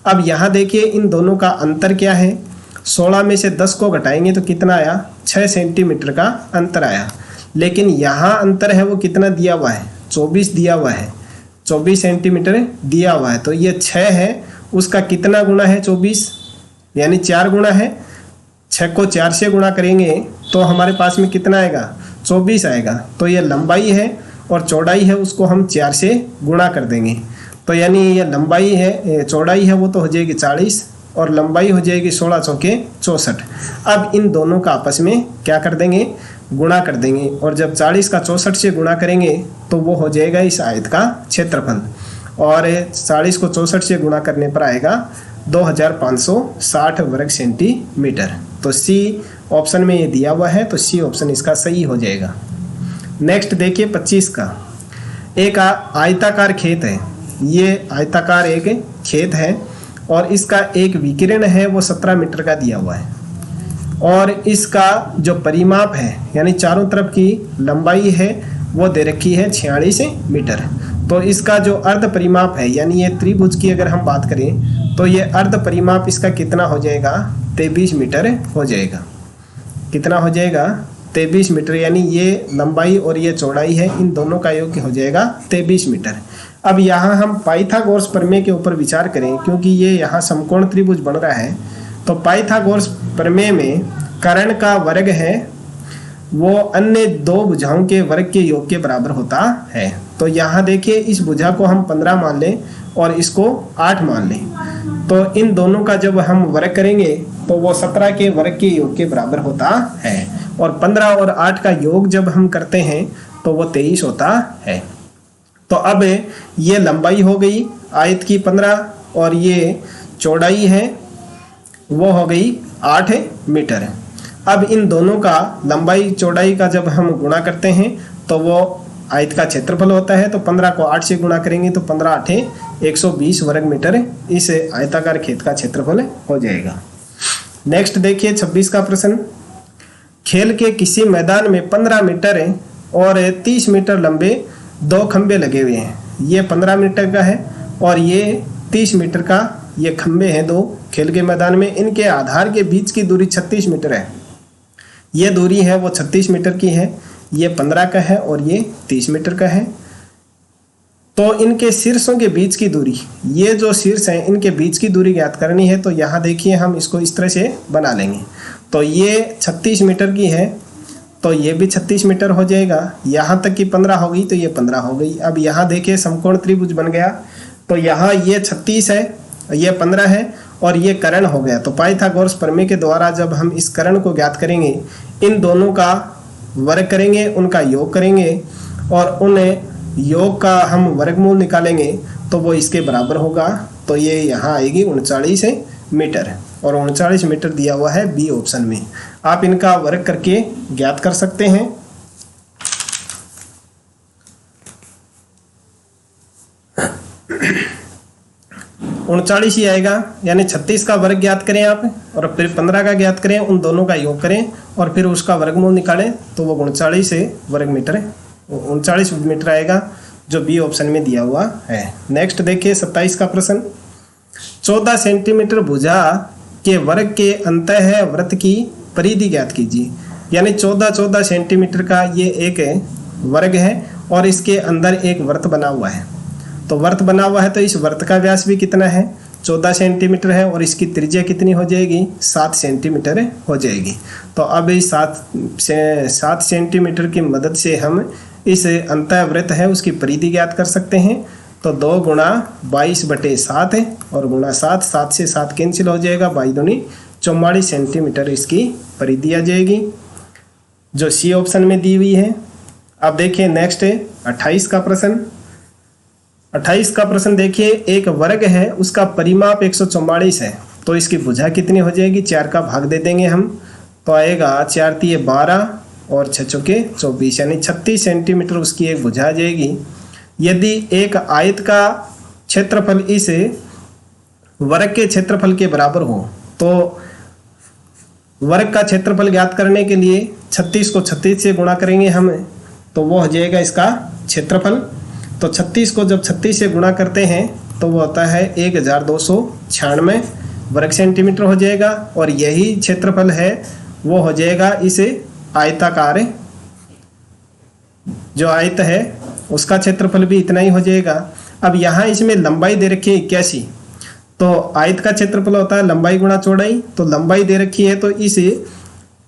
अब यहाँ देखिए इन दोनों का अंतर क्या है, 16 में से 10 को घटाएंगे तो कितना आया 6 सेंटीमीटर का अंतर आया। लेकिन यहाँ अंतर है वो कितना दिया हुआ है 24 दिया हुआ है, 24 सेंटीमीटर दिया हुआ है, तो ये 6 है उसका कितना गुना है 24 यानी 4 गुना है। 6 को 4 से गुणा करेंगे तो हमारे पास में कितना आएगा 24 आएगा। तो ये लंबाई है और चौड़ाई है उसको हम 4 से गुणा कर देंगे, तो यानी ये लंबाई है चौड़ाई है वो तो हो जाएगी 40 और लंबाई हो जाएगी 16 चौके 64। अब इन दोनों का आपस में क्या कर देंगे गुणा कर देंगे और जब 40 का 64 से गुणा करेंगे तो वो हो जाएगा इस आयत का क्षेत्रफल और 40 को 64 से गुणा करने पर आएगा 2560 वर्ग सेंटीमीटर। तो सी ऑप्शन में ये दिया हुआ है तो सी ऑप्शन इसका सही हो जाएगा। नेक्स्ट देखिए 25 का, एक आयताकार खेत है, ये आयताकार एक खेत है और इसका एक विकिरण है वो 17 मीटर का दिया हुआ है और इसका जो परिमाप है यानी चारों तरफ की लंबाई है वो दे रखी है 46 मीटर। तो इसका जो अर्ध परिमाप है यानी ये त्रिभुज की अगर हम बात करें तो ये अर्ध परिमाप इसका कितना हो जाएगा 23 मीटर हो जाएगा। कितना हो जाएगा 23 मीटर, यानी ये लंबाई और ये चौड़ाई है इन दोनों का योग हो जाएगा 23 मीटर। अब यहाँ हम पाइथागोरस प्रमेय के ऊपर विचार करें, क्योंकि ये यहाँ समकोण त्रिभुज बन रहा है। तो पाइथागोरस प्रमेय में कर्ण का वर्ग है वो अन्य दो भुजाओं के वर्ग के योग के बराबर होता है। तो यहाँ देखिए, इस भुजा को हम 15 मान लें और इसको 8 मान लें, तो इन दोनों का जब हम वर्ग करेंगे तो वो 17 के वर्ग के योग के बराबर होता है। और 15 और 8 का योग जब हम करते हैं तो वो 23 होता है। तो अब ये लंबाई हो गई आयत की 15 और ये चौड़ाई है वो हो गई 8 मीटर। अब इन दोनों का लंबाई चौड़ाई का जब हम गुणा करते हैं तो वो आयत का क्षेत्रफल होता है। तो 15 को 8 से गुणा करेंगे तो 15 8 120 वर्ग मीटर इस आयताकार खेत का क्षेत्रफल हो जाएगा। नेक्स्ट देखिए 26 का प्रश्न। खेल के किसी मैदान में 15 मीटर और 30 मीटर लंबे दो खंबे लगे हुए हैं। ये 15 मीटर का है और ये 30 मीटर का ये खंबे हैं दो खेल के मैदान में। इनके आधार के बीच की दूरी 36 मीटर है। ये दूरी है वो 36 मीटर की है, ये 15 का है और ये 30 मीटर का है। तो इनके शीर्षों के बीच की दूरी, ये जो शीर्ष हैं इनके बीच की दूरी ज्ञात करनी है। तो यहाँ देखिए हम इसको इस तरह से बना लेंगे। तो ये 36 मीटर की है तो ये भी 36 मीटर हो जाएगा। यहाँ तक की 15 हो गई तो ये 15 हो गई। अब यहाँ देखिए समकोण त्रिभुज बन गया। तो यहाँ ये 36 है, ये 15 है और ये कर्ण हो गया। तो पाइथागोरस प्रमेय के द्वारा जब हम इस कर्ण को ज्ञात करेंगे, इन दोनों का वर्ग करेंगे, उनका योग करेंगे और उन योग का हम वर्गमूल निकालेंगे तो वो इसके बराबर होगा। तो ये यहाँ आएगी 39 मीटर और 39 मीटर दिया हुआ है बी ऑप्शन में। आप इनका वर्ग करके ज्ञात कर सकते हैं। उनचालीस ही आएगा, यानी 36 का वर्ग ज्ञात करें आप और फिर 15 का ज्ञात करें, उन दोनों का योग करें और फिर उसका वर्गमूल निकालें तो वो 39 वर्ग मीटर 39 मीटर आएगा जो बी ऑप्शन में दिया हुआ है। नेक्स्ट देखिए 27 का प्रश्न। 14 सेंटीमीटर भुजा के वर्ग के अंतः वृत्त की परिधि ज्ञात कीजिए। यानी 14 सेंटीमीटर का ये एक वर्ग है और इसके अंदर एक वृत्त बना हुआ है। तो वृत्त बना हुआ है तो इस वृत्त का व्यास भी कितना है, 14 सेंटीमीटर है और इसकी त्रिज्या कितनी हो जाएगी, 7 सेंटीमीटर हो जाएगी। तो अब इस 7 सेंटीमीटर की मदद से हम इस अंतःवृत्त है उसकी परिधि ज्ञात कर सकते हैं। तो 2 गुणा 22/7 है और गुणा 7 से 7 कैंसिल हो जाएगा, 22 दूनी 44 सेंटीमीटर इसकी परिधि आ जाएगी जो सी ऑप्शन में दी हुई है। अब देखिए नेक्स्ट है 28 का प्रश्न। 28 का प्रश्न देखिए, एक वर्ग है उसका परिमाप 144 है तो इसकी भुजा कितनी हो जाएगी, 4 का भाग दे देंगे हम तो आएगा 4 तिये 12 और 6 चौके 24 यानी 36 सेंटीमीटर उसकी एक भुजा आ जाएगी। यदि एक आयत का क्षेत्रफल इस वर्ग के क्षेत्रफल के बराबर हो तो वर्ग का क्षेत्रफल ज्ञात करने के लिए 36 को 36 से गुणा करेंगे हम तो वो हो जाएगा इसका क्षेत्रफल। तो 36 को जब 36 से गुणा करते हैं तो वो होता है 1296 वर्ग सेंटीमीटर हो जाएगा और यही क्षेत्रफल है वो हो जाएगा इस आयताकार जो आयत है उसका क्षेत्रफल भी इतना ही हो जाएगा। अब यहाँ इसमें लंबाई दे रखी है 81, तो आयत का क्षेत्रफल होता है लंबाई गुणा चौड़ाई। तो लंबाई दे रखी है तो इस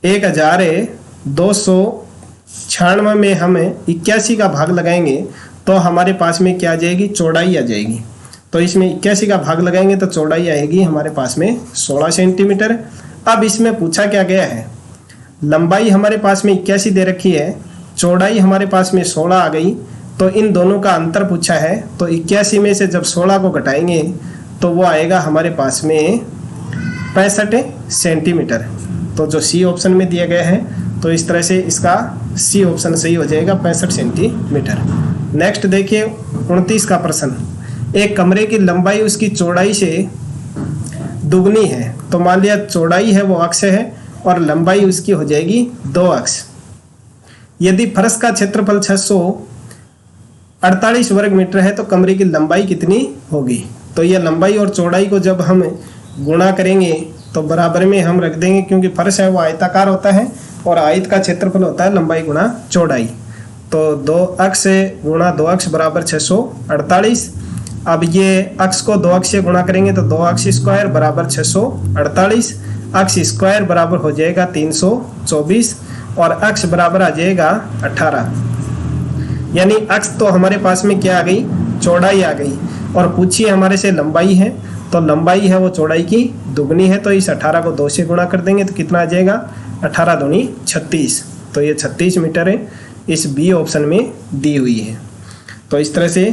1296 में हम 81 का भाग लगाएंगे तो हमारे पास में क्या आ जाएगी, चौड़ाई आ जाएगी। तो इसमें 81 का भाग लगाएंगे तो चौड़ाई आएगी हमारे पास में 16 सेंटीमीटर। अब इसमें पूछा क्या गया है, लंबाई हमारे पास में 81 दे रखी है, चौड़ाई हमारे पास में 16 आ गई, तो इन दोनों का अंतर पूछा है। तो 81 में से जब 16 को घटाएंगे तो वो आएगा हमारे पास में 65 सेंटीमीटर। तो जो सी ऑप्शन में दिया गया है तो इस तरह से इसका सी ऑप्शन सही हो जाएगा, 65 सेंटीमीटर। नेक्स्ट देखिए 29 का प्रश्न। एक कमरे की लंबाई उसकी चौड़ाई से दुगनी है, तो मान लिया चौड़ाई है वो अक्ष है और लंबाई उसकी हो जाएगी 2 अक्ष। यदि फर्श का क्षेत्रफल 648 वर्ग मीटर है तो कमरे की लंबाई कितनी होगी। तो यह लंबाई और चौड़ाई को जब हम गुणा करेंगे तो बराबर में हम रख देंगे, क्योंकि फर्श है वो आयताकार होता है और आयत का क्षेत्रफल होता है लंबाई गुणा चौड़ाई। तो 2 अक्ष गुणा 2 अक्ष बराबर 648। अब ये अक्ष को 2 अक्ष से गुणा करेंगे तो 2 अक्ष स्क्वायर बराबर 648, अक्ष स्क्वायर बराबर हो जाएगा 324 और अक्ष बराबर आ जाएगा 18। यानी अक्ष तो हमारे पास में क्या आ गई, चौड़ाई आ गई। और पूछिए हमारे से लंबाई है, तो लंबाई है वो चौड़ाई की दुगनी है, तो इस 18 को 2 से गुणा कर देंगे तो कितना आ जाएगा, 18 दूनी 36। तो ये 36 मीटर है, इस बी ऑप्शन में दी हुई है। तो इस तरह से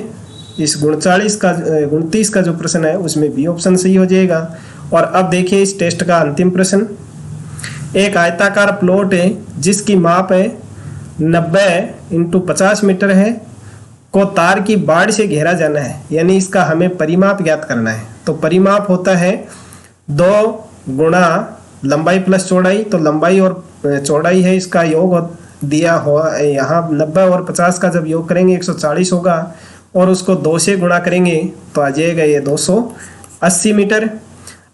इस 29 का जो प्रश्न है उसमें बी ऑप्शन सही हो जाएगा। और अब देखिए इस टेस्ट का अंतिम प्रश्न। एक आयताकार प्लॉट है जिसकी माप है 90 × 50 मीटर है, को तार की बाड़ से घेरा जाना है, यानी इसका हमें परिमाप ज्ञात करना है। तो परिमाप होता है 2 गुणा लंबाई प्लस चौड़ाई, तो लंबाई और चौड़ाई है इसका योग दिया हुआ यहाँ 90 और 50 का जब योग करेंगे 140 होगा, और उसको 2 से गुणा करेंगे तो आ जाएगा ये 280 मीटर।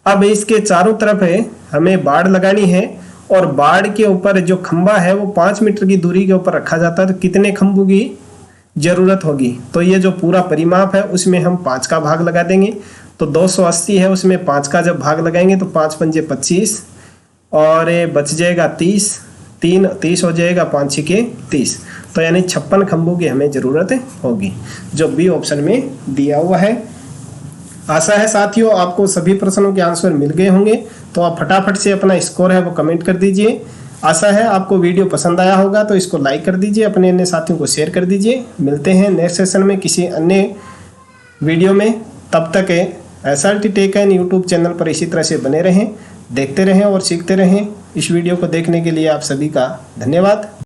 अब इसके चारों तरफ है हमें बाड़ लगानी है, और बाड़ के ऊपर जो खंबा है वो 5 मीटर की दूरी के ऊपर रखा जाता है, तो कितने खंभों की जरूरत होगी। तो ये जो पूरा परिमाप है उसमें हम 5 का भाग लगा देंगे, तो 280 है उसमें 5 का जब भाग लगाएंगे तो 5 पंजे 25 और ये बच जाएगा 30 हो जाएगा, 5 6 30। तो यानी 56 खंभों की हमें ज़रूरत होगी, जो बी ऑप्शन में दिया हुआ है। आशा है साथियों आपको सभी प्रश्नों के आंसर मिल गए होंगे, तो आप फटाफट से अपना स्कोर है वो कमेंट कर दीजिए। आशा है आपको वीडियो पसंद आया होगा, तो इसको लाइक कर दीजिए, अपने अन्य साथियों को शेयर कर दीजिए। मिलते हैं नेक्स्ट सेशन में किसी अन्य वीडियो में, तब तक SRT tech and YouTube channel पर इसी तरह से बने रहें, देखते रहें और सीखते रहें। इस वीडियो को देखने के लिए आप सभी का धन्यवाद।